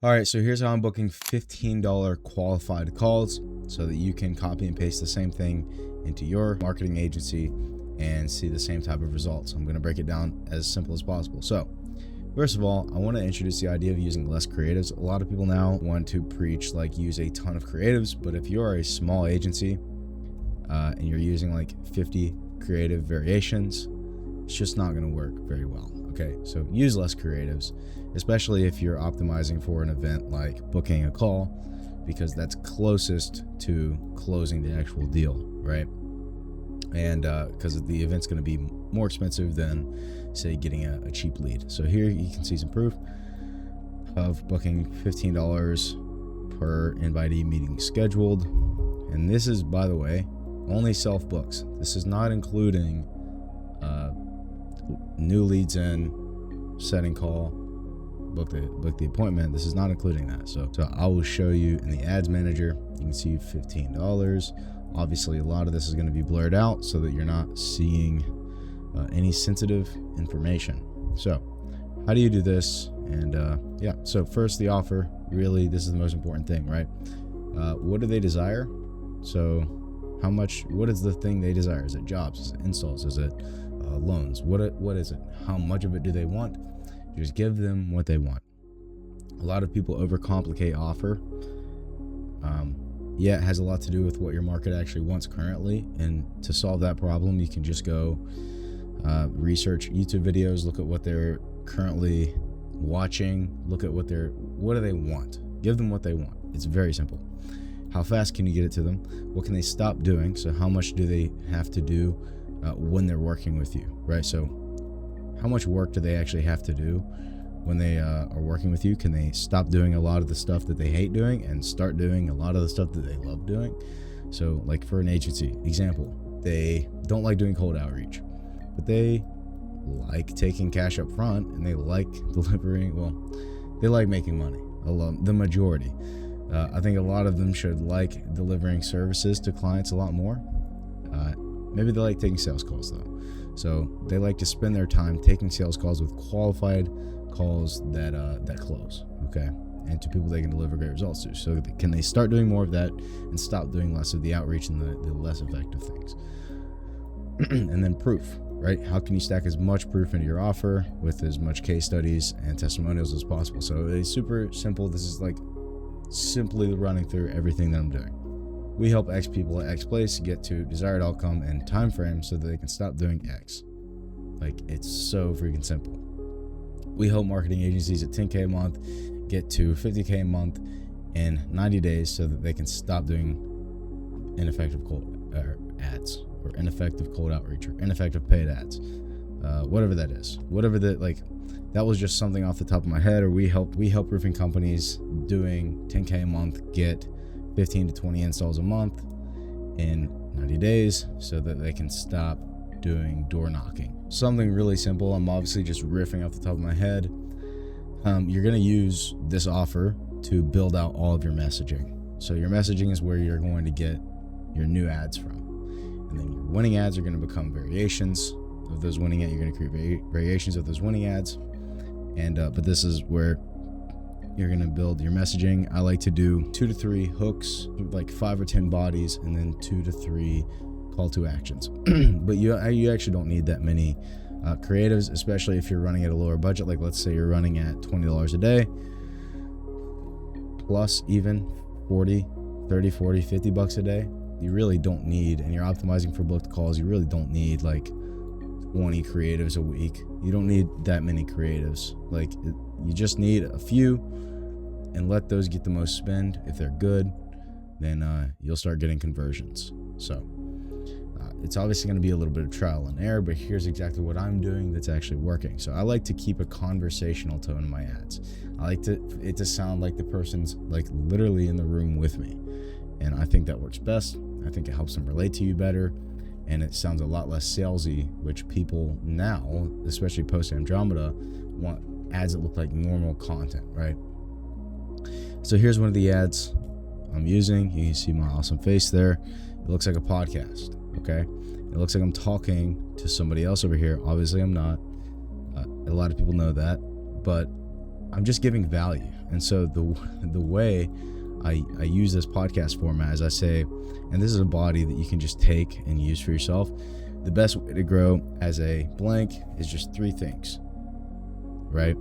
All right, so here's how I'm booking $15 qualified calls so that you can copy and paste the same thing into your marketing agency and see the same type of results. I'm going to break it down as simple as possible. So first of all, I want to introduce the idea of using less creatives. A lot of people now want to preach like use a ton of creatives, but if you're a small agency and you're using like 50 creative variations, it's just not going to work very well. Okay, so use less creatives, especially if you're optimizing for an event like booking a call, because that's closest to closing the actual deal, right? And because the event's going to be more expensive than, say, getting a cheap lead. So here you can see some proof of booking $15 per invitee meeting scheduled. And this is, by the way, only self-books. This is not including new leads in, setting call, book the appointment. This is not including that. So I will show you in the ads manager. You can see $15. Obviously, a lot of this is going to be blurred out so that you're not seeing any sensitive information. So how do you do this? And so first, the offer. Really, this is the most important thing, right? What do they desire? So how much, what is the thing they desire? Is it jobs? Is it installs? Is it loans? What is it? How much of it do they want? Just give them what they want. A lot of people overcomplicate offer. It has a lot to do with what your market actually wants currently. And to solve that problem, you can just go research YouTube videos, look at what they're currently watching, look at what do they want? Give them what they want. It's very simple. How fast can you get it to them? What can they stop doing? So how much do they have to do when they're working with you, right? So how much work do they actually have to do when they are working with you? Can they stop doing a lot of the stuff that they hate doing and start doing a lot of the stuff that they love doing? So like for an agency example, they don't like doing cold outreach, but they like taking cash up front and they like delivering, they like making money. The majority. I think a lot of them should like delivering services to clients a lot more. Maybe they like taking sales calls though. So they like to spend their time taking sales calls with qualified calls that close, okay? And to people they can deliver great results to. So can they start doing more of that and stop doing less of the outreach and the less effective things? And then proof, right? How can you stack as much proof into your offer with as much case studies and testimonials as possible? So it's super simple. This is like simply running through everything that I'm doing. We help X people at X place get to desired outcome and time frame so that they can stop doing X. Like, it's so freaking simple. We help marketing agencies at 10K a month get to 50K a month in 90 days so that they can stop doing ineffective cold ads or ineffective cold outreach or ineffective paid ads. Whatever that is. That was just something off the top of my head. Or we help roofing companies doing 10K a month get 15 to 20 installs a month in 90 days so that they can stop doing door knocking. Something really simple. I'm obviously just riffing off the top of my head. You're going to use this offer to build out all of your messaging. So your messaging is where you're going to get your new ads from. And then your winning ads are going to become variations of those winning ads. You're going to create variations of those winning ads. And but this is where you're going to build your messaging. I like to do 2 to 3 hooks, like 5 or 10 bodies, and then 2 to 3 call to actions. But you actually don't need that many creatives, especially if you're running at a lower budget. Like let's say you're running at $20 a day, plus even 40, 30, 40, 50 bucks a day. You really don't need, and you're optimizing for booked calls, you really don't need like 20 creatives a week. You don't need that many creatives. Like you just need a few and let those get the most spend. If they're good, then you'll start getting conversions. So it's obviously going to be a little bit of trial and error, but here's exactly what I'm doing that's actually working. So I like to keep a conversational tone in my ads. I like it to sound like the person's like literally in the room with me. And I think that works best. I think it helps them relate to you better. And it sounds a lot less salesy, which people now, especially post Andromeda, want ads that look like normal content, right? So here's one of the ads I'm using. You can see my awesome face there. It looks like a podcast, okay? It looks like I'm talking to somebody else over here. Obviously, I'm not. A lot of people know that. But I'm just giving value. And so the way I use this podcast format is I say, and this is a body that you can just take and use for yourself. The best way to grow as a blank is just 3 things, right?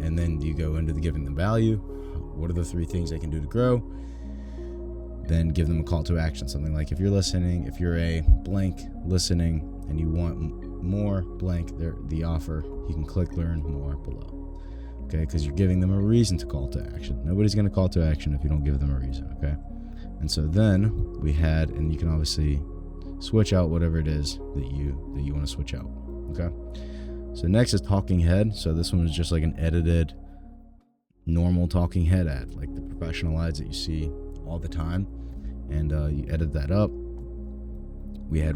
And then you go into the giving them value. What are the 3 things they can do to grow? Then give them a call to action. Something like, if you're a blank listening and you want more blank, the offer, you can click learn more below. Okay, because you're giving them a reason to call to action. Nobody's going to call to action if you don't give them a reason, okay? And so then we had, and you can obviously switch out whatever it is that you want to switch out, okay? So next is talking head. So this one is just like an edited, normal talking head ad, like the professional ads that you see all the time, and you edit that up. We had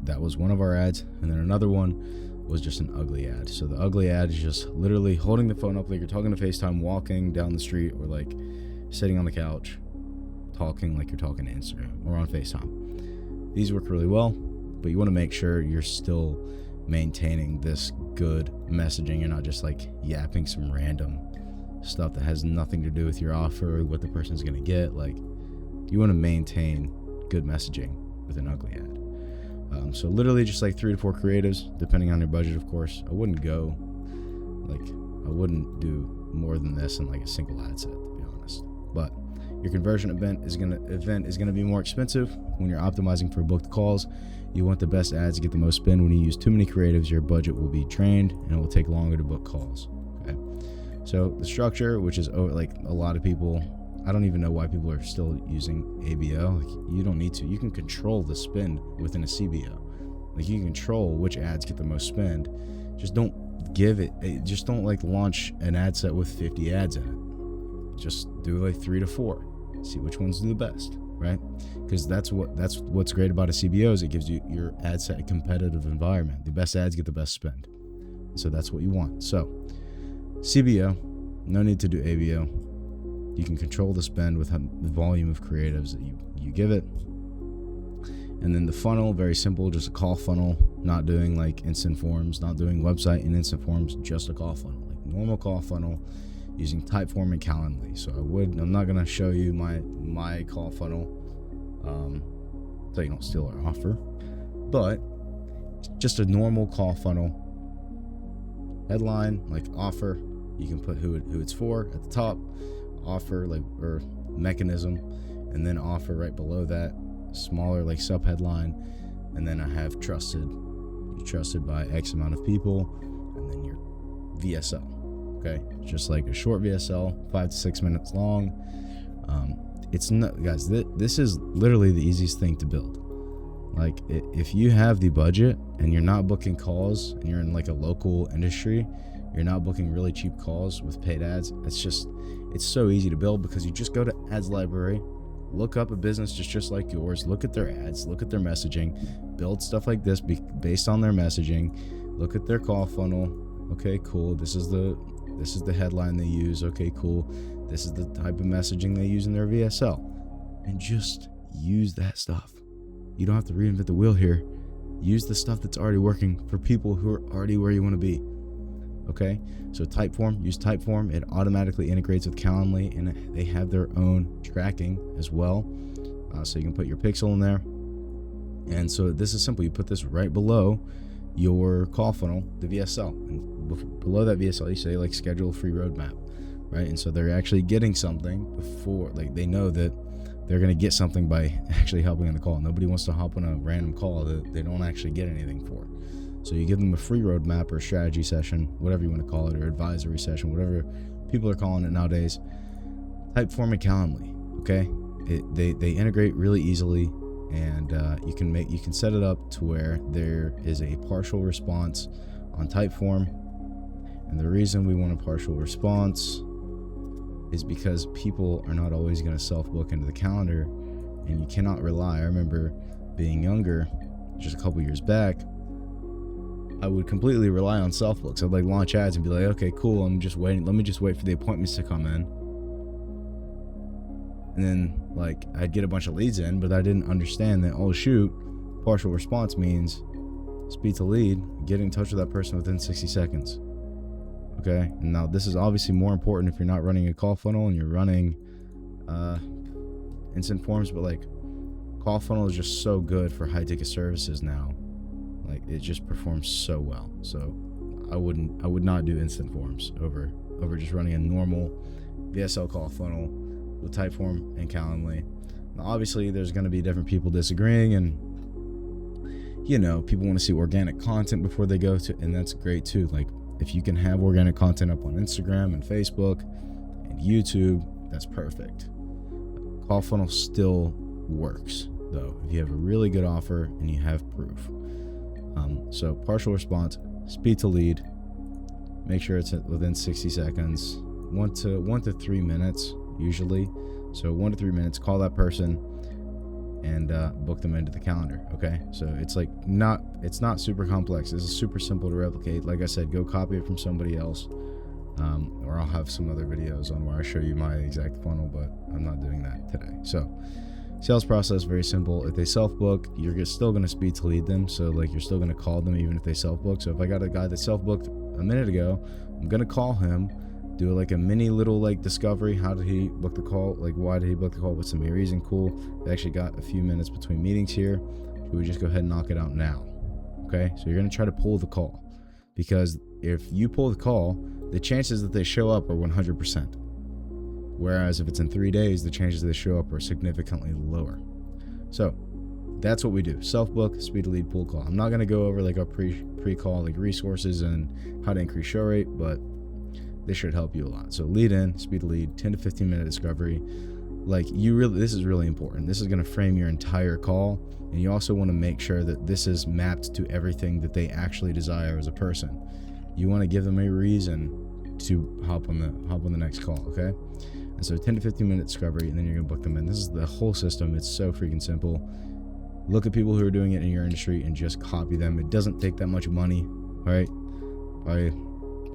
that was one of our ads, and then another one was just an ugly ad. So the ugly ad is just literally holding the phone up like you're talking to FaceTime, walking down the street, or like sitting on the couch, talking like you're talking to Instagram or on FaceTime. These work really well, but you want to make sure you're still maintaining this good messaging. You're not just like yapping some random stuff that has nothing to do with your offer or what the person's going to get. Like, you want to maintain good messaging with an ugly ad. So literally just like 3 to 4 creatives, depending on your budget, of course. I wouldn't do more than this in like a single ad set, to be honest. But your conversion event is gonna be more expensive when you're optimizing for booked calls. You want the best ads to get the most spend. When you use too many creatives, your budget will be drained and it will take longer to book calls. Okay. So the structure, which is like a lot of people, I don't even know why people are still using ABO. Like, you don't need to. You can control the spend within a CBO. Like, you can control which ads get the most spend. Just don't like launch an ad set with 50 ads in it. Just do like 3 to 4. See which ones do the best, right? Because that's what's great about a CBO is it gives you your ad set a competitive environment. The best ads get the best spend. So that's what you want. So CBO, no need to do ABO. You can control the spend with the volume of creatives that you give it. And then the funnel, very simple, just a call funnel, not doing like instant forms, not doing website and instant forms, just a call funnel, like normal call funnel using Typeform and Calendly. So I'm not going to show you my call funnel so you don't steal our offer, but just a normal call funnel. Headline, like offer, you can put who it's for at the top, offer or mechanism, and then offer right below that, smaller like sub headline, and then I have trusted by X amount of people, and then your VSL. Okay, just like a short VSL, 5 to 6 minutes long. It's not, guys, this is literally the easiest thing to build. Like, if you have the budget and you're not booking calls and you're in like a local industry, you're not booking really cheap calls with paid ads, it's so easy to build, because you just go to ads library, look up a business just like yours, look at their ads, look at their messaging, build stuff like this based on their messaging, look at their call funnel. Okay, cool. This is the headline they use. Okay, cool. This is the type of messaging they use in their VSL, and just use that stuff. You don't have to reinvent the wheel here. Use the stuff that's already working for people who are already where you want to be. Okay, so use Typeform. It automatically integrates with Calendly, and they have their own tracking as well. So you can put your pixel in there. And so this is simple. You put this right below your call funnel, the VSL. And below that VSL, you say like schedule a free roadmap, right? And so they're actually getting something before, like they know that they're going to get something by actually helping on the call. Nobody wants to hop on a random call that they don't actually get anything for. So you give them a free roadmap or strategy session, whatever you want to call it, or advisory session, whatever people are calling it nowadays. Typeform and Calendly, okay? They integrate really easily, and you can set it up to where there is a partial response on Typeform. And the reason we want a partial response is because people are not always going to self-book into the calendar, and you cannot rely. I remember being younger, just a couple years back, I would completely rely on self-books. I'd like launch ads and be like, okay, cool, I'm just waiting. Let me just wait for the appointments to come in. And then like I'd get a bunch of leads in, but I didn't understand that, oh shoot, partial response means speed to lead, get in touch with that person within 60 seconds. Okay. And now this is obviously more important if you're not running a call funnel and you're running instant forms, but like call funnel is just so good for high ticket services now. Like it just performs so well. So I would not do instant forms over just running a normal VSL call funnel with Typeform and Calendly. Now, obviously there's going to be different people disagreeing, and people want to see organic content before they go to, and that's great too. Like if you can have organic content up on Instagram and Facebook and YouTube, that's perfect. Call funnel still works though if you have a really good offer and you have proof. So partial response, speed to lead, make sure it's within 60 seconds, 1 to 3 minutes usually. So 1 to 3 minutes, call that person and book them into the calendar. Okay, so it's not super complex. This is super simple to replicate. Like I said, go copy it from somebody else, or I'll have some other videos on where I show you my exact funnel, but I'm not doing that today. So sales process, very simple. If they self-book, you're still going to speed to lead them. So like you're still going to call them even if they self-book. So if I got a guy that self-booked a minute ago, I'm going to call him, do like a mini little like discovery. How did he book the call? Like why did he book the call? What's the main reason? Cool. We actually got a few minutes between meetings here. Should we just go ahead and knock it out now? Okay. So you're going to try to pull the call, because if you pull the call, the chances that they show up are 100%. Whereas if it's in 3 days, the chances that they show up are significantly lower. So that's what we do. Self-book, speed to lead, pull call. I'm not going to go over like our pre-call like resources and how to increase show rate, but this should help you a lot. So lead in, speed to lead, 10 to 15 minute discovery. Like this is really important. This is going to frame your entire call. And you also want to make sure that this is mapped to everything that they actually desire as a person. You want to give them a reason to hop on the next call. Okay. And so 10 to 15 minute discovery, and then you're going to book them in. This is the whole system. It's so freaking simple. Look at people who are doing it in your industry and just copy them. It doesn't take that much money. All right. By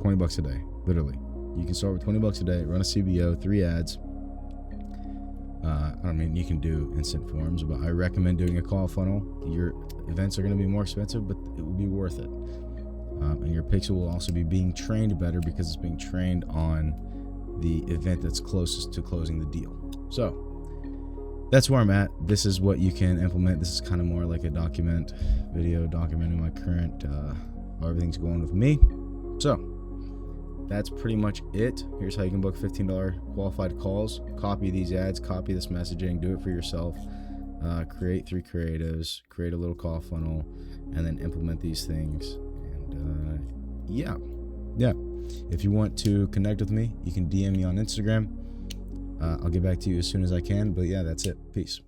$20 a day, literally. You can start with $20 a day, run a CBO, 3 ads. You can do instant forms, but I recommend doing a call funnel. Your events are going to be more expensive, but it will be worth it. And your pixel will also be being trained better because it's being trained on the event that's closest to closing the deal. So that's where I'm at. This is what you can implement. This is kind of more like a video documenting my current, how everything's going with me. So that's pretty much it. Here's how you can book $15 qualified calls. Copy these ads, copy this messaging, do it for yourself. Create 3 creatives, create a little call funnel, and then implement these things. And yeah. If you want to connect with me, you can DM me on Instagram. I'll get back to you as soon as I can. But yeah, that's it. Peace.